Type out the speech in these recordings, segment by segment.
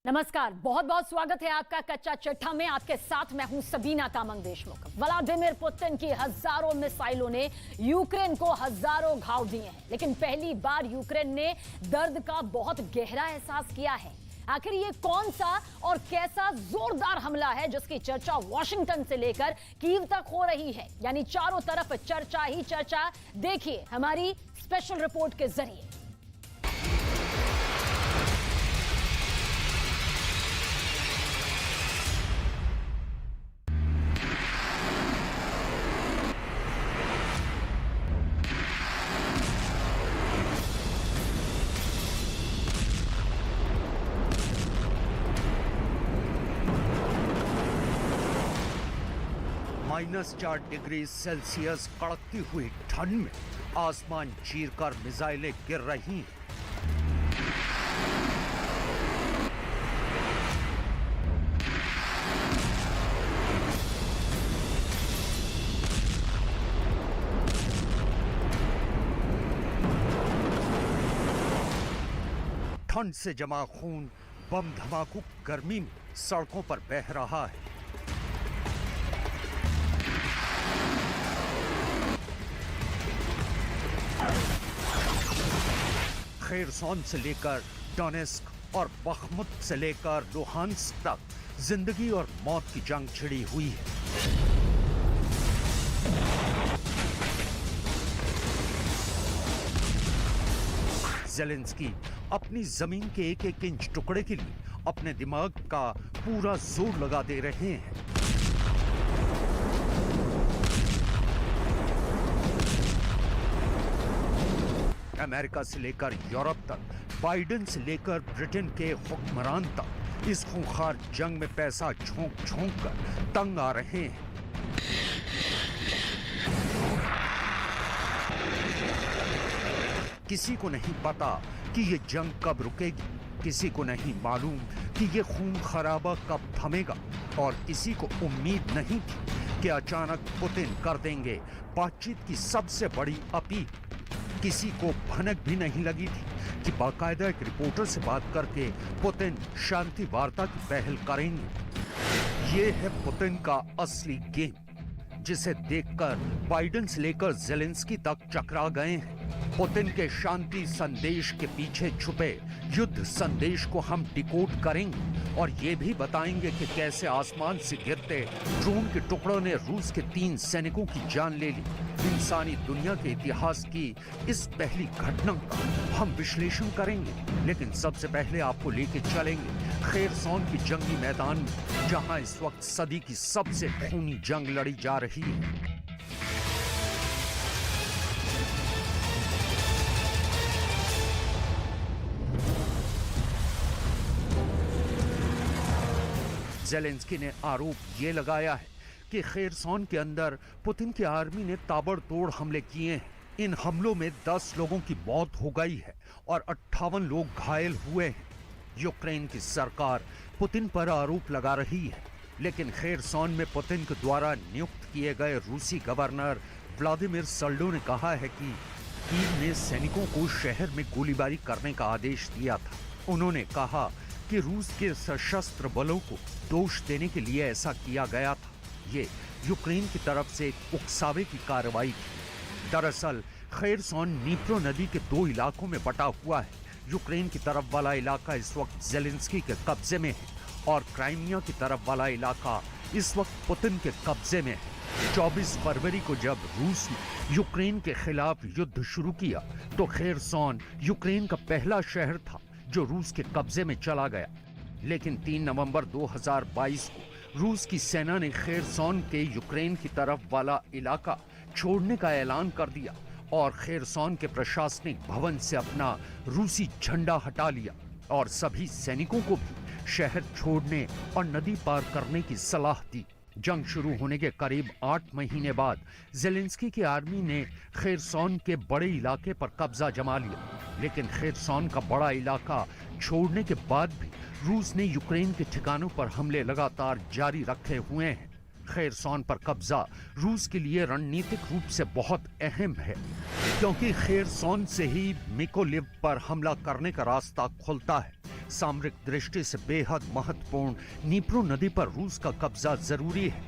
नमस्कार, बहुत बहुत स्वागत है आपका कच्चा चिट्ठा में। आपके साथ मैं हूं सबीना तामंग देशमुख। व्लादिमीर पुतिन की हजारों मिसाइलों ने यूक्रेन को हजारों घाव दिए हैं, लेकिन पहली बार यूक्रेन ने दर्द का बहुत गहरा एहसास किया है। आखिर ये कौन सा और कैसा जोरदार हमला है जिसकी चर्चा वॉशिंगटन से लेकर कीव तक हो रही है, यानी चारों तरफ चर्चा ही चर्चा। देखिए हमारी स्पेशल रिपोर्ट के जरिए। -4 डिग्री सेल्सियस कड़कती हुई ठंड में आसमान चीरकर मिसाइलें गिर रही हैं। ठंड से जमा खून बम धमाकों गर्मी में सड़कों पर बह रहा है। खेरसॉन से लेकर डोनेस्क और बखमुत से लेकर लुहांस्क तक जिंदगी और मौत की जंग छिड़ी हुई है। ज़ेलेंस्की अपनी जमीन के एक एक इंच टुकड़े के लिए अपने दिमाग का पूरा जोर लगा दे रहे हैं। अमेरिका से लेकर यूरोप तक, बाइडेन से लेकर ब्रिटेन के हुक्मरान तक इस खूंखार जंग में पैसा झोंक झोंक कर तंग आ रहे हैं। किसी को नहीं पता कि ये जंग कब रुकेगी, किसी को नहीं मालूम कि ये खून खराबा कब थमेगा, और किसी को उम्मीद नहीं थी कि अचानक पुतिन कर देंगे बातचीत की सबसे बड़ी अपील। किसी को भनक भी नहीं लगी थी कि बाकायदा एक रिपोर्टर से बात करके पुतिन शांति वार्ता की पहल करेंगे। ये है पुतिन का असली गेम, जिसे देखकर बाइडेन से लेकर ज़ेलेंस्की तक चकरा गए हैं। पुतिन के शांति संदेश के पीछे छुपे युद्ध संदेश को हम डिकोड करेंगे और ये भी बताएंगे कि कैसे आसमान से गिरते ड्रोन के टुकड़ों ने रूस के 3 सैनिकों की जान ले ली। इंसानी दुनिया के इतिहास की इस पहली घटना का हम विश्लेषण करेंगे, लेकिन सबसे पहले आपको लेके चलेंगे खेरसॉन की जंगी मैदान में, जहां इस वक्त सदी की सबसे खूनी जंग लड़ी जा रही है। ज़ेलेंस्की ने आरोप ये लगाया है कि खेरसॉन के अंदर पुतिन की आर्मी ने ताबड़तोड़ हमले किए हैं। इन हमलों में 10 लोगों की मौत हो गई है और 58 लोग घायल हुए हैं। यूक्रेन की सरकार पुतिन पर आरोप लगा रही है, लेकिन खेरसॉन में पुतिन के द्वारा नियुक्त किए गए रूसी गवर्नर व्लादिमीर सल्डो ने कहा है कि कीव ने सैनिकों को शहर में गोलीबारी करने का आदेश दिया था। उन्होंने कहा कि रूस के सशस्त्र बलों को दोष देने के लिए ऐसा किया गया था। ये यूक्रेन की तरफ से एक उकसावे की कार्रवाई थी। दरअसल खेरसॉन नीप्रो नदी के 2 इलाकों में बटा हुआ है। यूक्रेन की तरफ वाला इलाका इस वक्त ज़ेलेंस्की के कब्जे में है और क्राइमिया की तरफ वाला इलाका इस वक्त पुतिन के कब्जे में है। 24 फरवरी को जब रूस ने यूक्रेन के खिलाफ युद्ध शुरू किया तो खेरसॉन यूक्रेन का पहला शहर था जो रूस के कब्जे में चला गया, लेकिन 3 नवंबर 2022 को रूस की सेना ने खेरसॉन के यूक्रेन की तरफ वाला इलाका छोड़ने का ऐलान कर दिया और खेरसॉन के प्रशासनिक भवन से अपना रूसी झंडा हटा लिया और सभी सैनिकों को भी शहर छोड़ने और नदी पार करने की सलाह दी। जंग शुरू होने के करीब 8 महीने बाद ज़ेलेंस्की की आर्मी ने खेरसॉन के बड़े इलाके पर कब्जा जमा लिया, लेकिन खेरसॉन का बड़ा इलाका छोड़ने के बाद भी रूस ने यूक्रेन के ठिकानों पर हमले लगातार जारी रखे हुए हैं। खेरसॉन पर कब्जा रूस के लिए रणनीतिक रूप से बहुत अहम है, क्योंकि खेरसॉन से ही मिकोलिव पर हमला करने का रास्ता खुलता है। सामरिक दृष्टि से बेहद महत्वपूर्ण नीप्रो नदी पर रूस का कब्जा जरूरी है।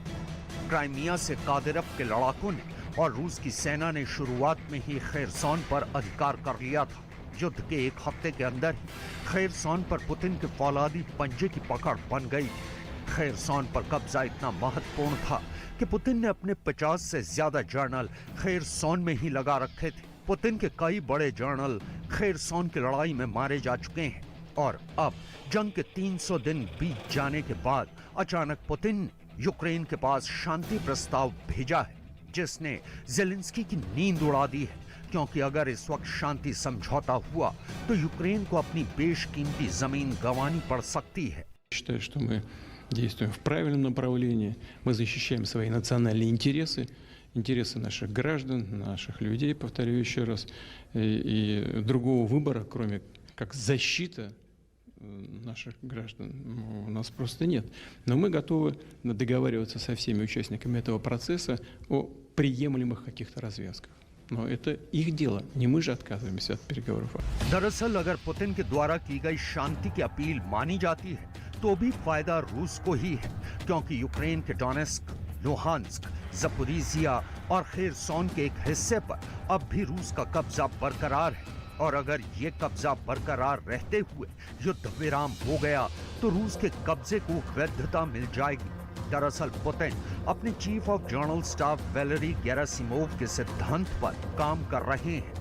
क्राइमिया से कादिरव के लड़ाकों ने और रूस की सेना ने शुरुआत में ही खेरसॉन पर अधिकार कर लिया था। युद्ध के एक हफ्ते के अंदर ही खेरसॉन पर पुतिन के फौलादी पंजे की पकड़ बन गई थी। खेरसॉन पर कब्जा इतना महत्वपूर्ण था कि पुतिन ने अपने 50 से ज्यादा जर्नल खेरसॉन में ही लगा रखे थे। पुतिन के कई बड़े जर्नल खेरसॉन की लड़ाई में मारे जा चुके हैं और अब जंग के 300 दिन बीत जाने के बाद अचानक पुतिन ने यूक्रेन के पास शांति प्रस्ताव भेजा है, जिसने जेलेंस्की की नींद उड़ा दी है। क्योंकि अगर इस वक्त शांति समझौता हुआ तो यूक्रेन को अपनी बेशकीमती जमीन गंवानी पड़ सकती है। Считаю, что мы действуем в правильном направлении. Мы защищаем свои национальные интересы, интересы наших граждан, наших людей, повторю еще раз. И другого выбора, кроме как защита наших граждан, у нас просто нет. Но мы готовы договариваться со всеми участниками этого процесса о приемлемых каких-то развязках. Но это их дело, не мы же отказываемся от переговоров. दरअसल अगर पुतिन के द्वारा की गई शांति की अपील मानी जाती है तो भी फायदा रूस को ही है, क्योंकि यूक्रेन के डोनेस्क, लुहांस्क, जपोरिजिया और खेरसॉन के एक हिस्से पर अब भी रूस का कब्जा बरकरार है। और अगर ये कब्जा बरकरार रहते हुए युद्ध विराम हो गया तो रूस के कब्जे को वैधता मिल जाएगी। दरअसल पुतिन अपने chief of general staff Valery Gerasimov के सिद्धांत पर काम कर रहे हैं।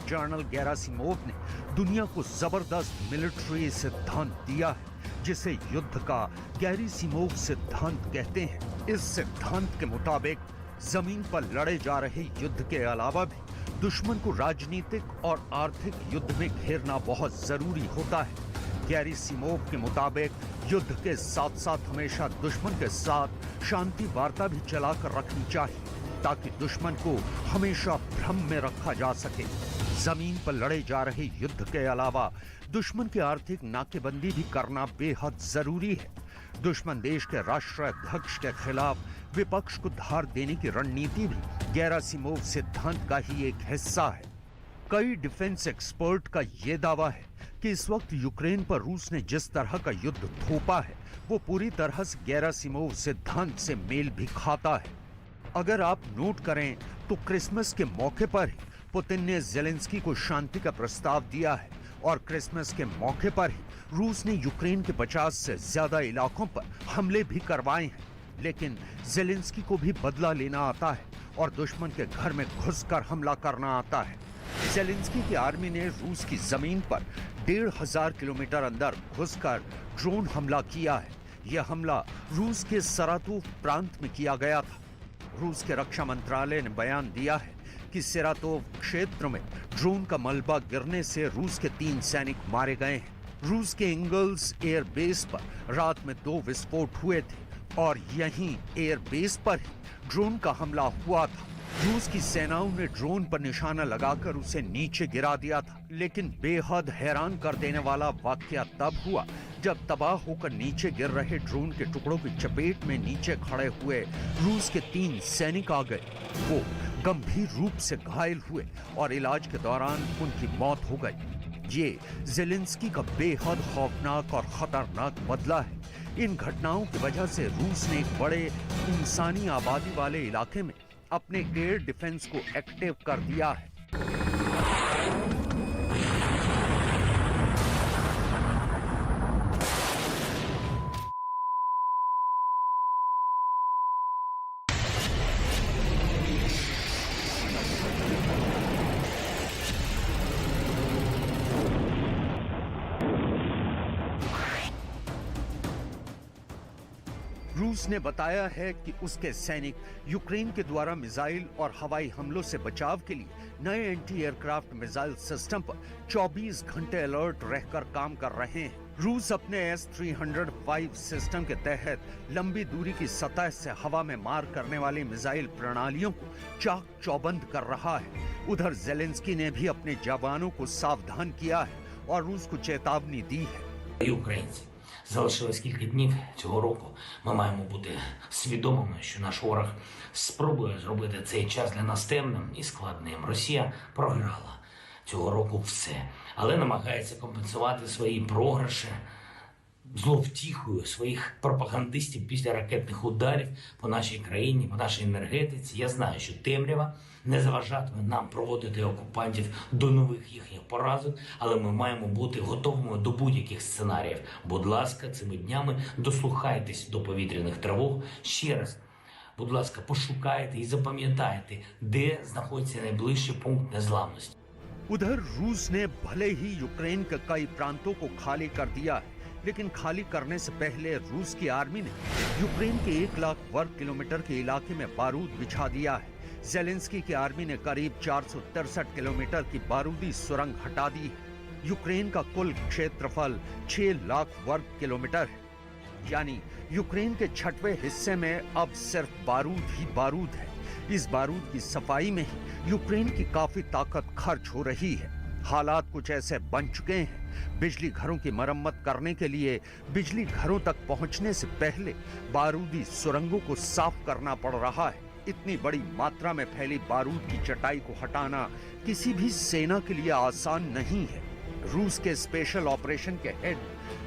जनरल गेरासिमोव ने दुनिया को जबरदस्त मिलिट्री सिद्धांत दिया है, जिसे युद्ध का गेरासिमोव सिद्धांत कहते हैं। इस सिद्धांत के मुताबिक जमीन पर लड़े जा रहे युद्ध के अलावा भी दुश्मन को राजनीतिक और आर्थिक युद्ध में घेरना बहुत जरूरी होता है। गेरासिमोव के मुताबिक युद्ध के साथ साथ हमेशा दुश्मन के साथ शांति वार्ता भी चलाकर रखनी चाहिए, ताकि दुश्मन को हमेशा भ्रम में रखा जा सके। जमीन पर लड़े जा रहे युद्ध के अलावा दुश्मन की आर्थिक नाकेबंदी भी करना बेहद जरूरी है। दुश्मन देश के राष्ट्राध्यक्ष के खिलाफ विपक्ष को धार देने की रणनीति भी गेरासिमोव सिद्धांत का ही एक हिस्सा है। कई डिफेंस एक्सपर्ट का यह दावा है कि इस वक्त यूक्रेन पर रूस ने जिस तरह का युद्ध थोपा है वो पूरी तरह से गेरासिमोव सिद्धांत से मेल भी खाता है। अगर आप नोट करें तो क्रिसमस के मौके पर ही पुतिन ने जेलेंस्की को शांति का प्रस्ताव दिया है और क्रिसमस के मौके पर ही रूस ने यूक्रेन के 50 से ज्यादा इलाकों पर हमले भी करवाए हैं। लेकिन जेलेंस्की को भी बदला लेना आता है और दुश्मन के घर में घुसकर हमला करना आता है। जेलेंस्की की आर्मी ने रूस की जमीन पर 1500 किलोमीटर अंदर घुसकर ड्रोन हमला किया है। यह हमला रूस के सरातोव प्रांत में किया गया था। रूस के रक्षा मंत्रालय ने बयान दिया है कि सेरातोव क्षेत्र में ड्रोन का मलबा गिरने से रूस के 3 सैनिक मारे गए हैं। रूस के इंगल्स एयर बेस पर रात में 2 विस्फोट हुए थे और यहीं एयर बेस पर ही ड्रोन का हमला हुआ था। रूस की सेनाओं ने ड्रोन पर निशाना लगाकर उसे नीचे गिरा दिया था, लेकिन बेहद हैरान कर देने वाला वाकया तब हुआ जब तबाह होकर नीचे गिर रहे ड्रोन के टुकड़ों की चपेट में नीचे खड़े हुए रूस के 3 सैनिक आ गए। वो गंभीर रूप से घायल हुए और इलाज के दौरान उनकी मौत हो गई। ये जेलेंस्की का बेहद खौफनाक और खतरनाक बदला है। इन घटनाओं की वजह से रूस ने एक बड़े इंसानी आबादी वाले इलाके में अपने एयर डिफेंस को एक्टिव कर दिया है। रूस ने बताया है कि उसके सैनिक यूक्रेन के द्वारा मिसाइल और हवाई हमलों से बचाव के लिए नए एंटी एयरक्राफ्ट मिसाइल सिस्टम पर 24 घंटे अलर्ट रहकर काम कर रहे हैं। रूस अपने S-300 सिस्टम के तहत लंबी दूरी की सतह से हवा में मार करने वाली मिसाइल प्रणालियों को चाक चौबंद कर रहा है। उधर जेलेंस्की ने भी अपने जवानों को सावधान किया है और रूस को चेतावनी दी है। Залишилось кілька днів цього року. Ми маємо бути свідомими, що наш ворог спробує зробити цей час для нас темним і складним. Росія програла цього року все, але намагається компенсувати свої програші зловтіхою своїх пропагандистів після ракетних ударів по нашій країні, по нашій енергетиці. Я знаю, що темрява не заважатиме нам проводити окупантів до нових їхніх поразок, але ми маємо бути готовими до будь-яких сценаріїв. Будь ласка, цими днями дослухайтесь до повітряних тривог. Ще раз, будь ласка, пошукайте і запам'ятайте, де знаходиться найближчий пункт незламності. उधर रूस ने भले ही यूक्रेन के कई प्रांतों को खाली कर दिया है, लेकिन खाली करने से पहले रूस की आर्मी ने यूक्रेन के 1 लाख वर्ग किलोमीटर के इलाके में बारूद बिछा दिया है। जेलेंस्की की आर्मी ने करीब 463 किलोमीटर की बारूदी सुरंग हटा दी है। यूक्रेन का कुल क्षेत्रफल 6 लाख वर्ग किलोमीटर है, यानी यूक्रेन के 6वें हिस्से में अब सिर्फ बारूद ही बारूद है। इस बारूद की सफाई में ही यूक्रेन की काफी ताकत खर्च हो रही है। हालात कुछ ऐसे बन चुके हैं, बिजली घरों की मरम्मत करने के लिए बिजली घरों तक पहुंचने से पहले बारूदी सुरंगों को साफ करना पड़ रहा है। इतनी बड़ी मात्रा में फैली बारूद की चटाई को हटाना किसी भी सेना के लिए आसान नहीं है। रूस के स्पेशल ऑपरेशन के हेड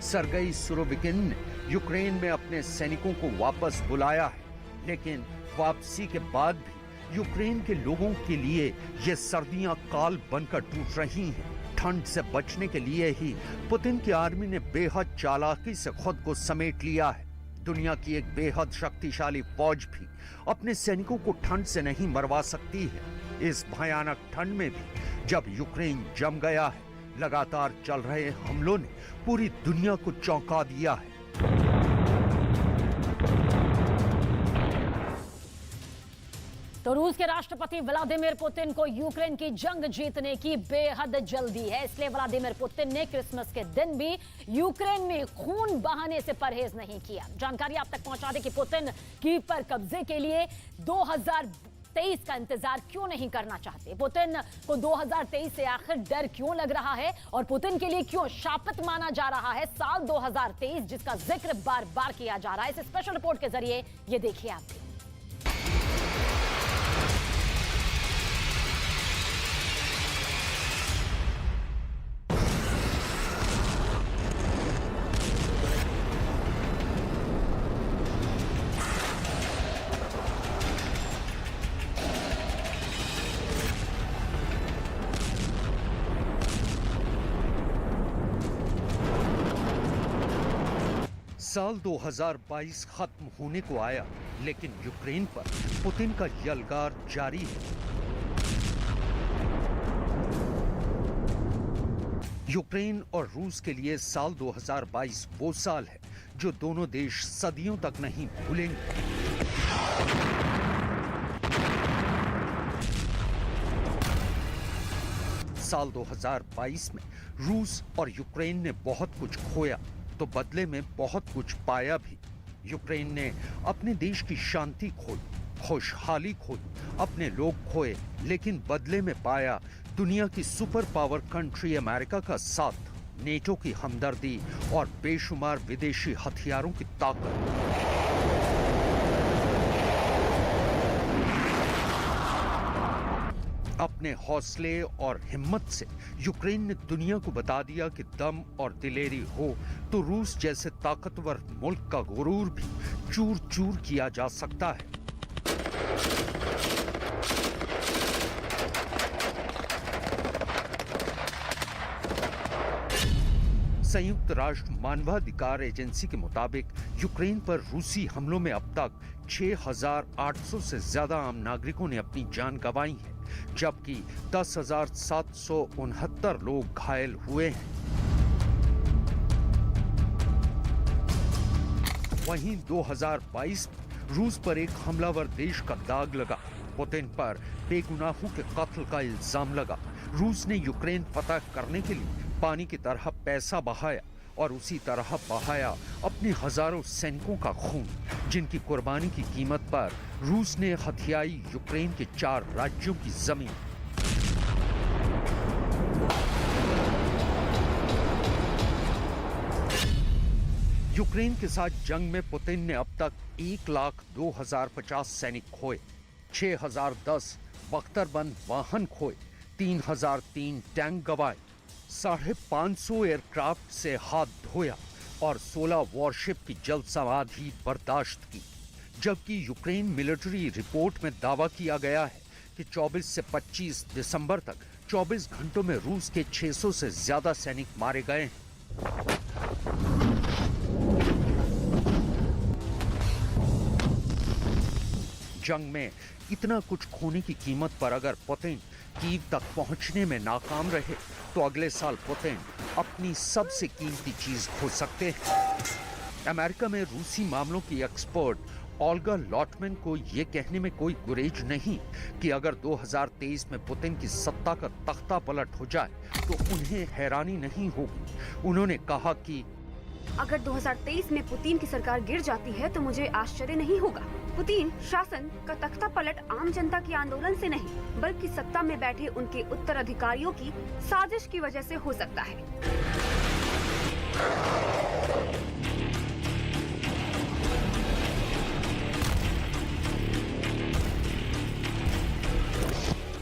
सरगई सुरोविकिन ने यूक्रेन में अपने सैनिकों को वापस बुलाया है, लेकिन वापसी के बाद भी यूक्रेन के लोगों के लिए ये सर्दियां काल बनकर टूट रही हैं। ठंड से बचने के लिए ही पुतिन की आर्मी ने बेहद चालाकी से खुद को समेट लिया है। दुनिया की एक बेहद शक्तिशाली फौज भी अपने सैनिकों को ठंड से नहीं मरवा सकती है। इस भयानक ठंड में भी जब यूक्रेन जम गया है, लगातार चल रहे हमलों ने पूरी दुनिया को चौंका दिया है। तो रूस के राष्ट्रपति व्लादिमीर पुतिन को यूक्रेन की जंग जीतने की बेहद जल्दी है, इसलिए व्लादिमीर पुतिन ने क्रिसमस के दिन भी यूक्रेन में खून बहाने से परहेज नहीं किया। जानकारी आप तक पहुंचा दें कि पुतिन कीव पर कब्जे के लिए 2023 का इंतजार क्यों नहीं करना चाहते। पुतिन को 2023 से आखिर डर क्यों लग रहा है और पुतिन के लिए क्यों शापित माना जा रहा है साल 2023, जिसका जिक्र बार बार किया जा रहा है। इस स्पेशल रिपोर्ट के जरिए ये देखिए आप भी। साल 2022 खत्म होने को आया, लेकिन यूक्रेन पर पुतिन का यलगार जारी है। यूक्रेन और रूस के लिए साल 2022 वो साल है जो दोनों देश सदियों तक नहीं भूलेंगे। साल 2022 में रूस और यूक्रेन ने बहुत कुछ खोया तो बदले में बहुत कुछ पाया भी। यूक्रेन ने अपने देश की शांति खोई, खुशहाली खोई, अपने लोग खोए, लेकिन बदले में पाया दुनिया की सुपर पावर कंट्री अमेरिका का साथ, नेटो की हमदर्दी और बेशुमार विदेशी हथियारों की ताकत। अपने हौसले और हिम्मत से यूक्रेन ने दुनिया को बता दिया कि दम और दिलेरी हो तो रूस जैसे ताकतवर मुल्क का गुरूर भी चूर चूर किया जा सकता है। संयुक्त राष्ट्र मानवाधिकार एजेंसी के मुताबिक यूक्रेन पर रूसी हमलों में अब तक 6,800 से ज्यादा आम नागरिकों ने अपनी जान गंवाई है, जबकि 10,769 लोग घायल हुए हैं। वहीं 2022 में रूस पर एक हमलावर देश का दाग लगा। पुतिन पर बेगुनाहों के कत्ल का इल्जाम लगा। रूस ने यूक्रेन फतह करने के लिए पानी की तरह पैसा बहाया और उसी तरह बहाया अपने हजारों सैनिकों का खून, जिनकी कुर्बानी की कीमत पर रूस ने हथियाई यूक्रेन के 4 राज्यों की जमीन। यूक्रेन के साथ जंग में पुतिन ने अब तक 1,02,050 सैनिक खोए, 6,010 बख्तरबंद वाहन खोए, 3,003 टैंक गंवाए, 550 एयरक्राफ्ट से हाथ धोया और 16 वॉरशिप की जल समाधि बर्दाश्त की। जबकि यूक्रेन मिलिट्री रिपोर्ट में दावा किया गया है कि 24 से 25 दिसंबर तक 24 घंटों में रूस के 600 से ज्यादा सैनिक मारे गए हैं। जंग में इतना कुछ खोने की कीमत पर अगर पुतिन कीव तक पहुंचने में नाकाम रहे तो अगले साल पुतिन अपनी सबसे कीमती चीज खो सकते हैं। अमेरिका में रूसी मामलों की एक्सपर्ट ओल्गा लॉटमैन को यह कहने में कोई गुरेज नहीं कि अगर 2023 में पुतिन की सत्ता का तख्ता पलट हो जाए तो उन्हें हैरानी नहीं होगी। उन्होंने कहा कि अगर 2023 में पुतिन की सरकार गिर जाती है तो मुझे आश्चर्य नहीं होगा। पुतिन शासन का तख्ता पलट आम जनता के आंदोलन से नहीं बल्कि सत्ता में बैठे उनके उत्तराधिकारियों की साजिश की वजह से हो सकता है।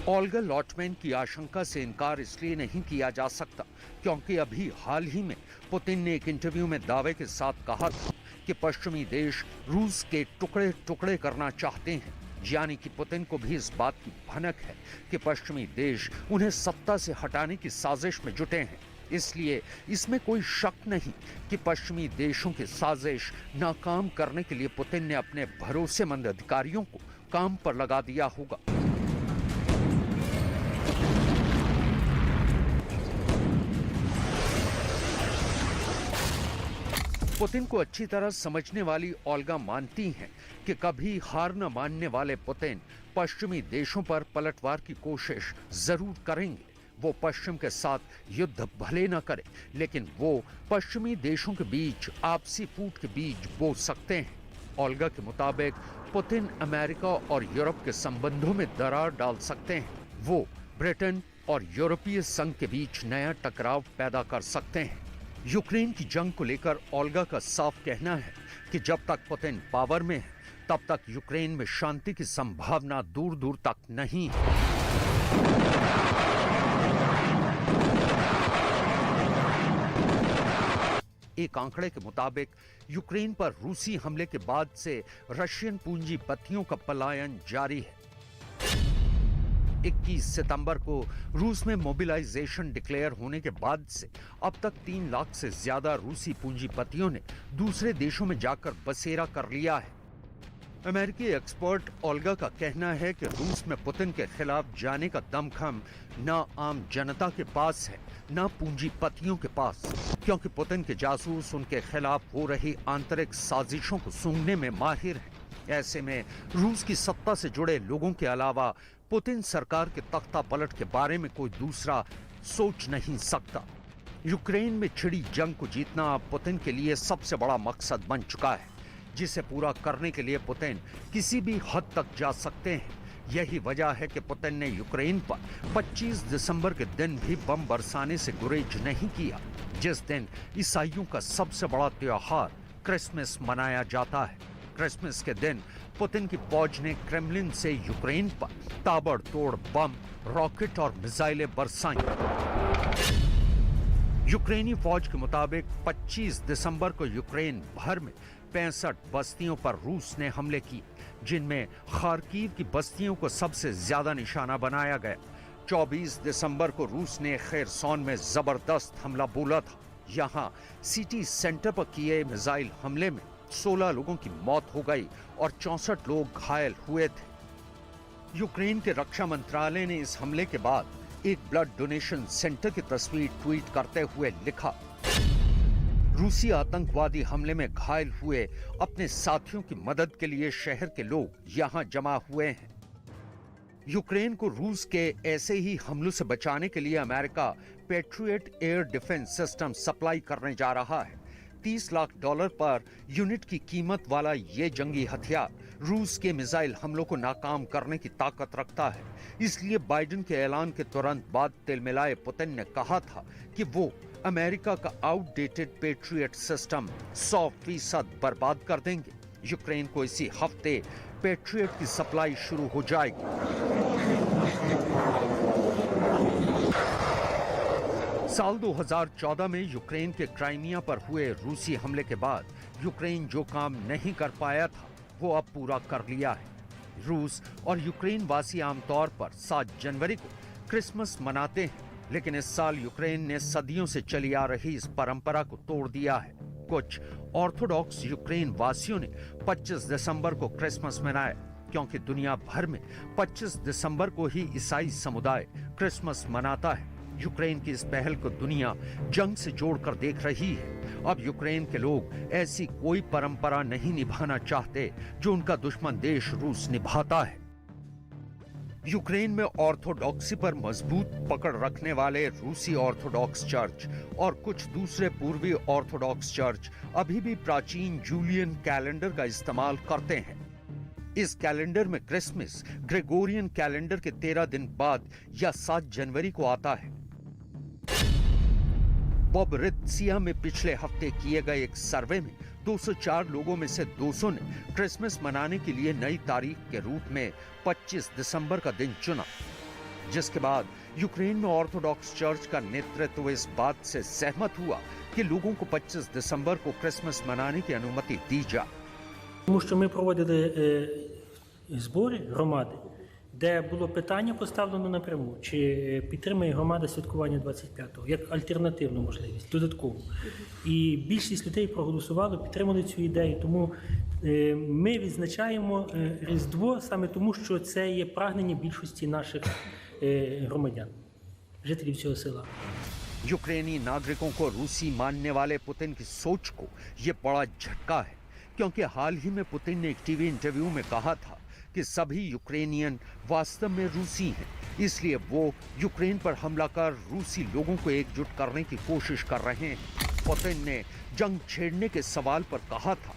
ओल्गा लॉटमैन की आशंका से इनकार इसलिए नहीं किया जा सकता क्योंकि अभी हाल ही में पुतिन ने एक इंटरव्यू में दावे के साथ कहा था कि पश्चिमी देश रूस के टुकड़े टुकड़े करना चाहते हैं, यानी कि पुतिन को भी इस बात की भनक है कि पश्चिमी देश उन्हें सत्ता से हटाने की साजिश में जुटे हैं। इसलिए इसमें कोई शक नहीं कि पश्चिमी देशों की साजिश नाकाम करने के लिए पुतिन ने अपने भरोसेमंद अधिकारियों को काम पर लगा दिया होगा। पुतिन को अच्छी तरह समझने वाली ओल्गा मानती हैं कि कभी हार न मानने वाले पुतिन पश्चिमी देशों पर पलटवार की कोशिश जरूर करेंगे। वो पश्चिम के साथ युद्ध भले न करे, लेकिन वो पश्चिमी देशों के बीच आपसी फूट के बीज बो सकते हैं। ओल्गा के मुताबिक पुतिन अमेरिका और यूरोप के संबंधों में दरार डाल सकते हैं। वो ब्रिटेन और यूरोपीय संघ के बीच नया टकराव पैदा कर सकते हैं। यूक्रेन की जंग को लेकर ओल्गा का साफ कहना है कि जब तक पुतिन पावर में है तब तक यूक्रेन में शांति की संभावना दूर दूर तक नहीं है। एक आंकड़े के मुताबिक यूक्रेन पर रूसी हमले के बाद से रशियन पूंजीपतियों का पलायन जारी है। 21 सितंबर को रूस में मोबिलाइजेशन डिक्लेयर होने के बाद से अब तक 3 लाख से ज्यादा रूसी पूंजीपतियों ने दूसरे देशों में जाकर बसेरा कर लिया है। अमेरिकी एक्सपर्ट ओल्गा का कहना है कि रूस में पुतिन के खिलाफ जाने का दमखम न आम जनता के पास है न पूंजीपतियों के पास, क्योंकि पुतिन के जासूस उनके खिलाफ हो रही आंतरिक साजिशों को सूंघने में माहिर हैं। ऐसे में रूस की सत्ता से जुड़े लोगों के अलावा पुतिन सरकार के तख्ता पलट के बारे में कोई दूसरा सोच नहीं सकता। यूक्रेन में छिड़ी जंग को जीतना पुतिन के लिए सबसे बड़ा मकसद बन चुका है, जिसे पूरा करने के लिए पुतिन किसी भी हद तक जा सकते हैं। यही वजह है कि पुतिन ने यूक्रेन पर 25 दिसंबर के दिन भी बम बरसाने से गुरेज नहीं किया, जिस दिन ईसाइयों का सबसे बड़ा त्योहार क्रिसमस मनाया जाता है। क्रिसमस के दिन पुतिन की फौज ने क्रेमलिन से यूक्रेन पर ताबड़तोड़ बम, रॉकेट और मिसाइलें बरसाई। यूक्रेनी फौज के मुताबिक 25 दिसंबर को यूक्रेन भर में 65 बस्तियों पर रूस ने हमले किए, जिनमें खार्कीव की बस्तियों को सबसे ज्यादा निशाना बनाया गया। 24 दिसंबर को रूस ने खेरसोन में जबरदस्त हमला बोला था। यहां सिटी सेंटर पर किए मिसाइल हमले में 16 लोगों की मौत हो गई और 64 लोग घायल हुए थे। यूक्रेन के रक्षा मंत्रालय ने इस हमले के बाद एक ब्लड डोनेशन सेंटर की तस्वीर ट्वीट करते हुए लिखा, रूसी आतंकवादी हमले में घायल हुए अपने साथियों की मदद के लिए शहर के लोग यहां जमा हुए हैं। यूक्रेन को रूस के ऐसे ही हमलों से बचाने के लिए America patriot air defence system supply करने जा रहा है। $30 लाख पर यूनिट की कीमत वाला ये जंगी हथियार रूस के मिसाइल हमलों को नाकाम करने की ताकत रखता है। इसलिए बाइडेन के ऐलान के तुरंत बाद तिलमिलाए पुतिन ने कहा था कि वो अमेरिका का आउटडेटेड पेट्रियट सिस्टम 100% बर्बाद कर देंगे। यूक्रेन को इसी हफ्ते पेट्रियट की सप्लाई शुरू हो जाएगी। साल 2014 में यूक्रेन के क्राइमिया पर हुए रूसी हमले के बाद यूक्रेन जो काम नहीं कर पाया था वो अब पूरा कर लिया है। रूस और यूक्रेन वासी आमतौर पर 7 जनवरी को क्रिसमस मनाते हैं, लेकिन इस साल यूक्रेन ने सदियों से चली आ रही इस परंपरा को तोड़ दिया है। कुछ ऑर्थोडॉक्स यूक्रेन वासियों ने 25 दिसंबर को क्रिसमस मनाया, क्योंकि दुनिया भर में 25 दिसंबर को ही ईसाई समुदाय क्रिसमस मनाता है। यूक्रेन की इस पहल को दुनिया जंग से जोड़कर देख रही है। अब यूक्रेन के लोग ऐसी कोई परंपरा नहीं निभाना चाहते जो उनका दुश्मन देश रूस निभाता है। यूक्रेन में ऑर्थोडॉक्सी पर मजबूत पकड़ रखने वाले रूसी ऑर्थोडॉक्स चर्च और कुछ दूसरे पूर्वी ऑर्थोडॉक्स चर्च अभी भी प्राचीन जूलियन कैलेंडर का इस्तेमाल करते हैं। इस कैलेंडर में क्रिसमस ग्रेगोरियन कैलेंडर के 13 दिन बाद या 7 जनवरी को आता है। बोबरित्सिया में पिछले हफ्ते किए गए एक सर्वे में 204 लोगों में से 200 ने क्रिसमस मनाने के लिए नई तारीख के रूप में 25 दिसंबर का दिन चुना, जिसके बाद यूक्रेन में ऑर्थोडॉक्स चर्च का नेतृत्व इस बात से सहमत हुआ कि लोगों को 25 दिसंबर को क्रिसमस मनाने की अनुमति दी जाए। Тому що ми проводили збори громади, де було питання поставлено напряму, чи підтримує громада святкування 25-го, як альтернативну можливість, додаткову. І більшість людей проголосували, підтримали цю ідею, тому ми відзначаємо Різдво саме тому, що це є прагнення більшості наших громадян, жителів цього села. यूक्रेनी नागरिकों को रूसी मानने वाले पुतिन की सोच को ये बड़ा झटका है, क्योंकि हाल ही में पुतिन ने एक टीवी इंटरव्यू में कहा था कि सभी यूक्रेनियन वास्तव में रूसी हैं, इसलिए वो यूक्रेन पर हमला कर रूसी लोगों को एकजुट करने की कोशिश कर रहे हैं। पुतिन ने जंग छेड़ने के सवाल पर कहा था,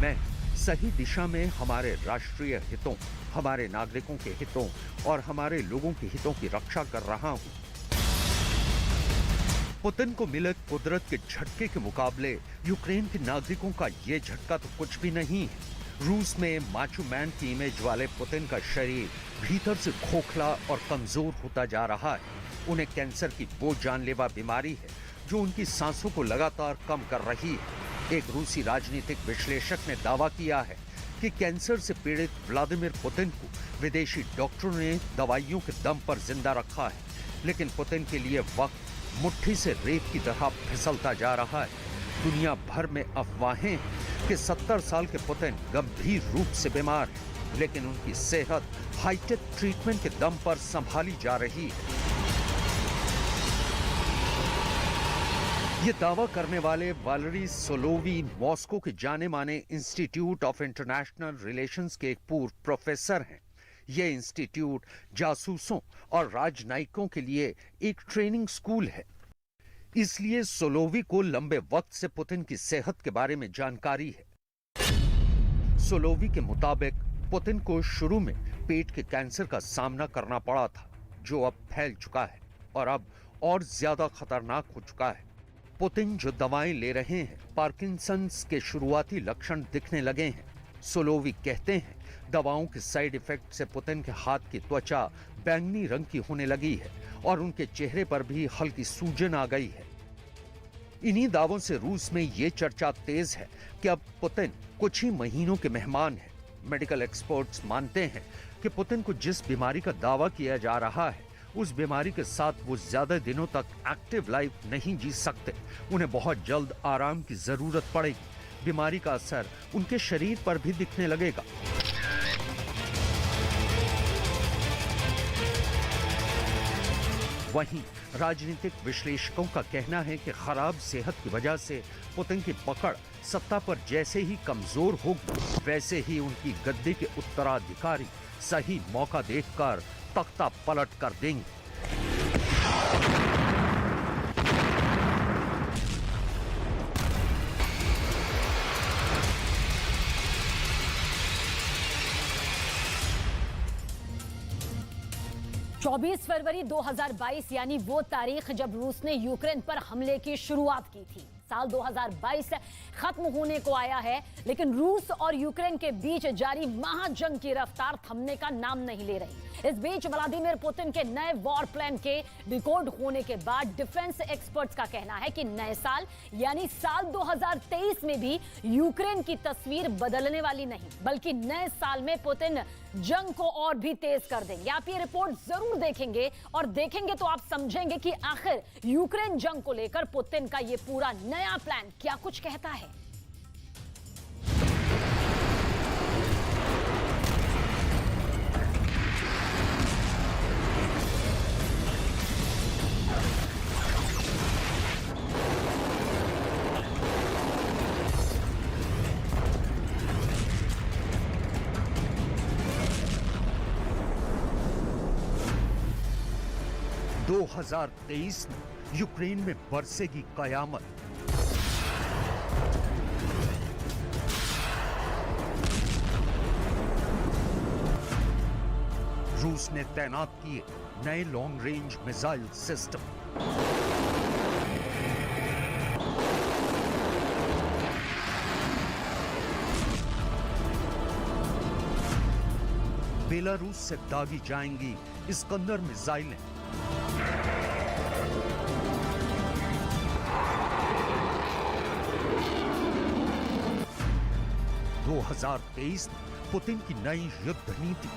मैं सही दिशा में हमारे राष्ट्रीय हितों, हमारे नागरिकों के हितों और हमारे लोगों के हितों की रक्षा कर रहा हूं। पुतिन को मिले कुदरत के झटके के मुकाबले यूक्रेन के नागरिकों का ये झटका तो कुछ भी नहीं है। रूस में माचो मैन की इमेज वाले पुतिन का शरीर भीतर से खोखला और कमजोर होता जा रहा है। उन्हें कैंसर की वो जानलेवा बीमारी है जो उनकी सांसों को लगातार कम कर रही है। एक रूसी राजनीतिक विश्लेषक ने दावा किया है कि कैंसर से पीड़ित व्लादिमीर पुतिन को विदेशी डॉक्टरों ने दवाइयों के दम पर जिंदा रखा है, लेकिन पुतिन के लिए वक्त मुट्ठी से रेत की तरह फिसलता जा रहा है। दुनिया भर में अफवाहें हैं कि 70 साल के पुतिन गंभीर रूप से बीमार हैं, लेकिन उनकी सेहत हाईटेक ट्रीटमेंट के दम पर संभाली जा रही है। ये दावा करने वाले वालेरी सोलोवी मॉस्को के जाने माने इंस्टीट्यूट ऑफ इंटरनेशनल रिलेशंस के एक पूर्व प्रोफेसर हैं। ये इंस्टीट्यूट जासूसों और राजनयिकों के लिए एक ट्रेनिंग स्कूल है, इसलिए सोलोवी को लंबे वक्त से पुतिन की सेहत के बारे में जानकारी है। सोलोवी के मुताबिक पुतिन को शुरू में पेट के कैंसर का सामना करना पड़ा था, जो अब फैल चुका है और अब और ज्यादा खतरनाक हो चुका है। पुतिन जो दवाएं ले रहे हैं, पार्किंसंस के शुरुआती लक्षण दिखने लगे हैं। सोलोवी कहते हैं, दवाओं के साइड इफेक्ट से पुतिन के हाथ की त्वचा बैंगनी रंग की होने लगी है और उनके चेहरे पर भी हल्की सूजन आ गई है। इन्हीं दावों से रूस में ये चर्चा तेज है कि अब पुतिन कुछ ही महीनों के मेहमान हैं। मेडिकल एक्सपर्ट्स मानते हैं कि पुतिन को जिस बीमारी का दावा किया जा रहा है, उस बीमारी के साथ वो ज्यादा दिनों तक एक्टिव लाइफ नहीं जी सकते। उन्हें बहुत जल्द आराम की जरूरत पड़ेगी। बीमारी का असर उनके शरीर पर भी दिखने लगेगा। वहीं राजनीतिक विश्लेषकों का कहना है कि खराब सेहत की वजह से पुतिन की पकड़ सत्ता पर जैसे ही कमजोर होगी, वैसे ही उनकी गद्दी के उत्तराधिकारी सही मौका देखकर तख्ता पलट कर देंगे। 24 फरवरी 2022 यानी वो तारीख जब रूस ने यूक्रेन पर हमले की शुरुआत की थी। साल 2022 खत्म होने को आया है, लेकिन रूस और यूक्रेन के बीच जारी महाजंग की रफ्तार थमने का नाम नहीं ले रही। इस बीच व्लादिमीर पुतिन के नए वॉर प्लान के डिकोड होने के बाद डिफेंस एक्सपर्ट्स का कहना है कि नए साल यानी साल 2023 में भी यूक्रेन की तस्वीर बदलने वाली नहीं, बल्कि नए साल में पुतिन जंग को और भी तेज कर देंगे। आप ये रिपोर्ट जरूर देखेंगे और देखेंगे तो आप समझेंगे कि आखिर यूक्रेन जंग को लेकर पुतिन का ये पूरा नया प्लान क्या कुछ कहता है। दो 2023 में यूक्रेन में बरसेगी कयामत। रूस ने तैनात किए नए long range missile system. Belarus से दागी जाएंगी इस्कंदर मिसाइलें। दो 2023 पुतिन की नई युद्ध नीति।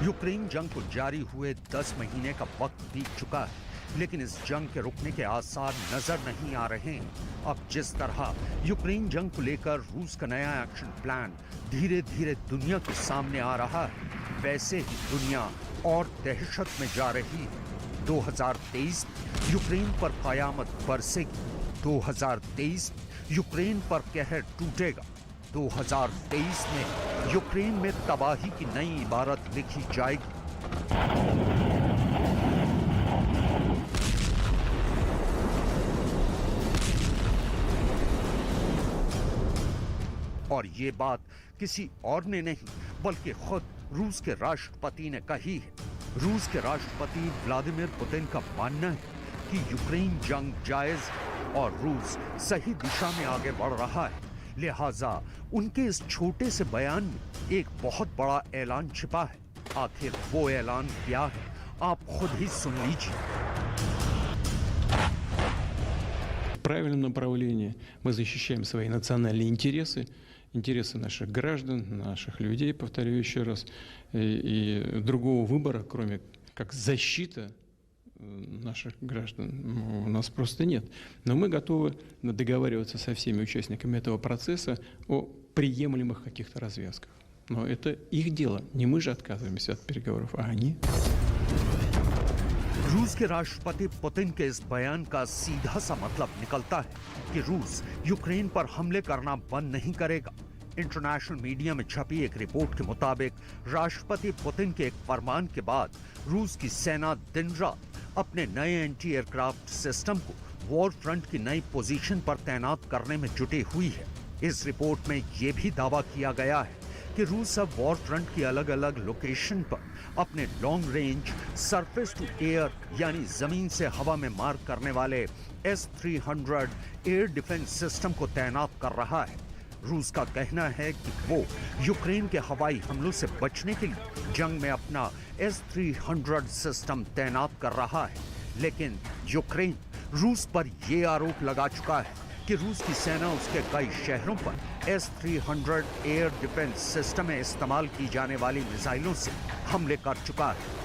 यूक्रेन जंग को जारी हुए 10 महीने का वक्त बीत चुका है, लेकिन इस जंग के रुकने के आसार नजर नहीं आ रहे हैं। अब जिस तरह यूक्रेन जंग को लेकर रूस का नया एक्शन प्लान धीरे धीरे दुनिया के सामने आ रहा है, वैसे ही दुनिया और दहशत में जा रही है। 2023 यूक्रेन पर कयामत बरसेगी। 2023 यूक्रेन पर कहर टूटेगा। 2023 में यूक्रेन में तबाही की नई इबारत लिखी जाएगी। और ये बात किसी और ने नहीं बल्कि खुद रूस के राष्ट्रपति ने कही है। रूस के राष्ट्रपति व्लादिमीर पुतिन का मानना है कि यूक्रेन जंग जायज और रूस सही दिशा में आगे बढ़ रहा है। लिहाजा उनके इस छोटे से बयान में एक बहुत बड़ा ऐलान छिपा है। आखिर वो ऐलान क्या है, आप खुद ही सुन लीजिए। В правильном направлении мы защищаем свои национальные интересы, интересы наших граждан, наших людей, повторю еще раз, и другого выбора, кроме как защита наших граждан, у нас просто нет. Но мы готовы договариваться со всеми участниками этого процесса о приемлемых каких-то развязках. Но это их дело. Не мы же отказываемся от переговоров, а они. रूस के राष्ट्रपति पुतिन के इस बयान का सीधा सा मतलब निकलता है कि रूस यूक्रेन पर हमले करना बंद नहीं करेगा। इंटरनेशनल मीडिया में छपी एक रिपोर्ट के मुताबिक राष्ट्रपति पुतिन के एक फरमान के बाद रूस की सेना दिन रात अपने नए एंटी एयरक्राफ्ट सिस्टम को वॉर फ्रंट की नई पोजीशन पर तैनात करने में जुटी हुई है। इस रिपोर्ट में यह भी दावा किया गया है कि रूस अब वॉर फ्रंट की अलग अलग लोकेशन पर अपने long range surface to air यानी जमीन से हवा में मार करने वाले S-300 एयर डिफेंस सिस्टम को तैनात कर रहा है। रूस का कहना है कि वो यूक्रेन के हवाई हमलों से बचने के लिए जंग में अपना S-300 सिस्टम तैनात कर रहा है, लेकिन यूक्रेन रूस पर यह आरोप लगा चुका है कि रूस की सेना उसके कई शहरों पर S-300 एयर डिफेंस सिस्टम में इस्तेमाल की जाने वाली मिसाइलों से हमले कर चुका है।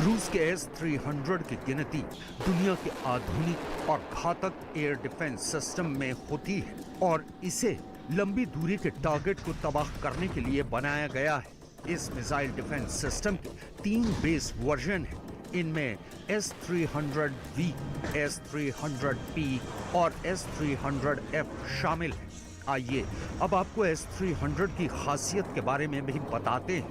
रूस के S-300 की गिनती दुनिया के आधुनिक और घातक एयर डिफेंस सिस्टम में होती है और इसे लंबी दूरी के टारगेट को तबाह करने के लिए बनाया गया है। इस मिसाइल डिफेंस सिस्टम के 3 बेस वर्जन हैं। इनमें S-300V, S-300P और S-300F शामिल हैं। आइए अब आपको S-300 की खासियत के बारे में भी बताते हैं।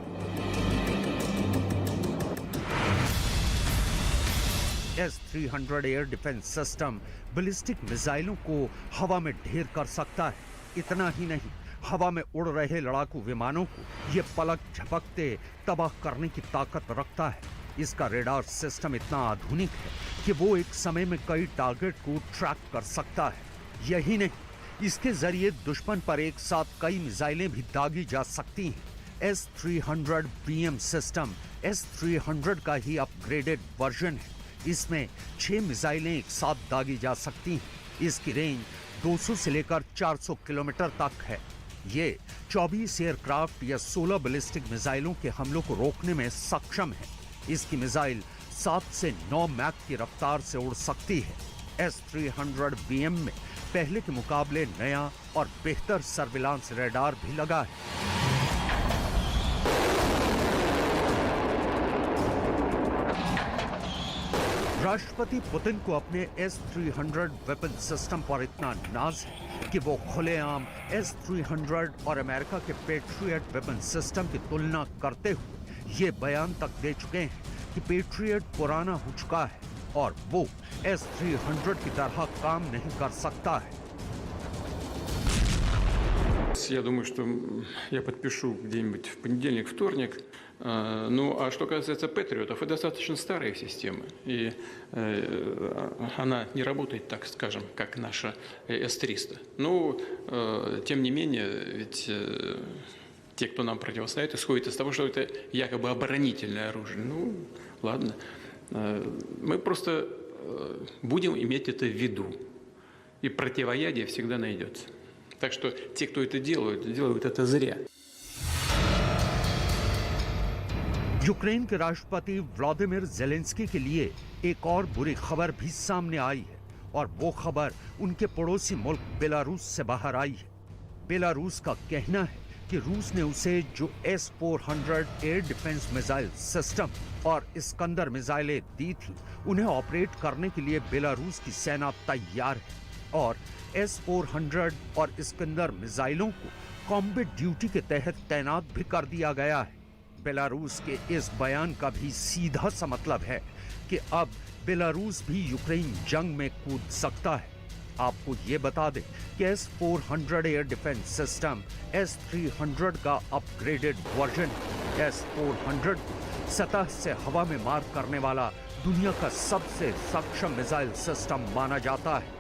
S-300 air defence system ballistic मिसाइलों को हवा में ढेर कर सकता है। इतना ही नहीं, हवा में उड़ रहे लड़ाकू विमानों को ये पलक झपकते तबाह करने की ताकत रखता है। इसका रेडार सिस्टम इतना आधुनिक है कि वो एक समय में कई टारगेट को ट्रैक कर सकता है। यही नहीं, इसके जरिए दुश्मन पर एक साथ कई मिसाइलें भी दागी जा सकती हैं। S-300 BM सिस्टम S-300 का ही अपग्रेडेड वर्जन है। इसमें 6 मिसाइलें एक साथ दागी जा सकती हैं। इसकी रेंज 200 से लेकर 400 किलोमीटर तक है। ये 24 एयरक्राफ्ट या 16 बैलिस्टिक मिसाइलों के हमलों को रोकने में सक्षम है। इसकी मिसाइल 7 से 9 मैक की रफ्तार से उड़ सकती है। S-300 BM में पहले के मुकाबले नया और बेहतर सर्विलांस रेडार भी लगा है। राष्ट्रपति पुतिन को अपने S-300 वेपन सिस्टम पर इतना नाज है कि वो खुलेआम S-300 और अमेरिका के पेट्रियट वेपन सिस्टम की तुलना करते हुए ये बयान तक दे चुके हैं कि पेट्रियट पुराना हो चुका है और वो S-300 की तरह काम नहीं कर सकता है। Я думаю, что я подпишу где-нибудь в понедельник, вторник. Ну, а что касается Патриотов, это достаточно старая система. И она не работает, так скажем, как наша С-300. Но, тем не менее, ведь те, кто нам противостоит, исходят из того, что это якобы оборонительное оружие. Ну, ладно. Мы просто будем иметь это в виду. И противоядие всегда найдется. Так что те, кто это делают это зря. यूक्रेन के राष्ट्रपति व्लादिमीर ज़ेलेंस्की के लिए एक और बुरी खबर भी सामने आई है और वो खबर उनके पड़ोसी मुल्क बेलारूस से बाहर आई है। बेलारूस का कहना है कि रूस ने उसे जो S-400 air defence missile system और इस्कंदर मिसाइलें दी थी, उन्हें ऑपरेट करने के लिए बेलारूस की सेना तैयार है और S-400 और इस्कंदर मिसाइलों को कॉम्बैट ड्यूटी के तहत तैनात भी कर दिया गया है। बेलारूस के इस बयान का भी सीधा सा मतलब है कि अब बेलारूस भी यूक्रेन जंग में कूद सकता है। आपको ये बता दें कि S-400 air defence system S-300 का अपग्रेडेड वर्जन है। S-400 सतह से हवा में मार करने वाला दुनिया का सबसे सक्षम मिसाइल सिस्टम माना जाता है।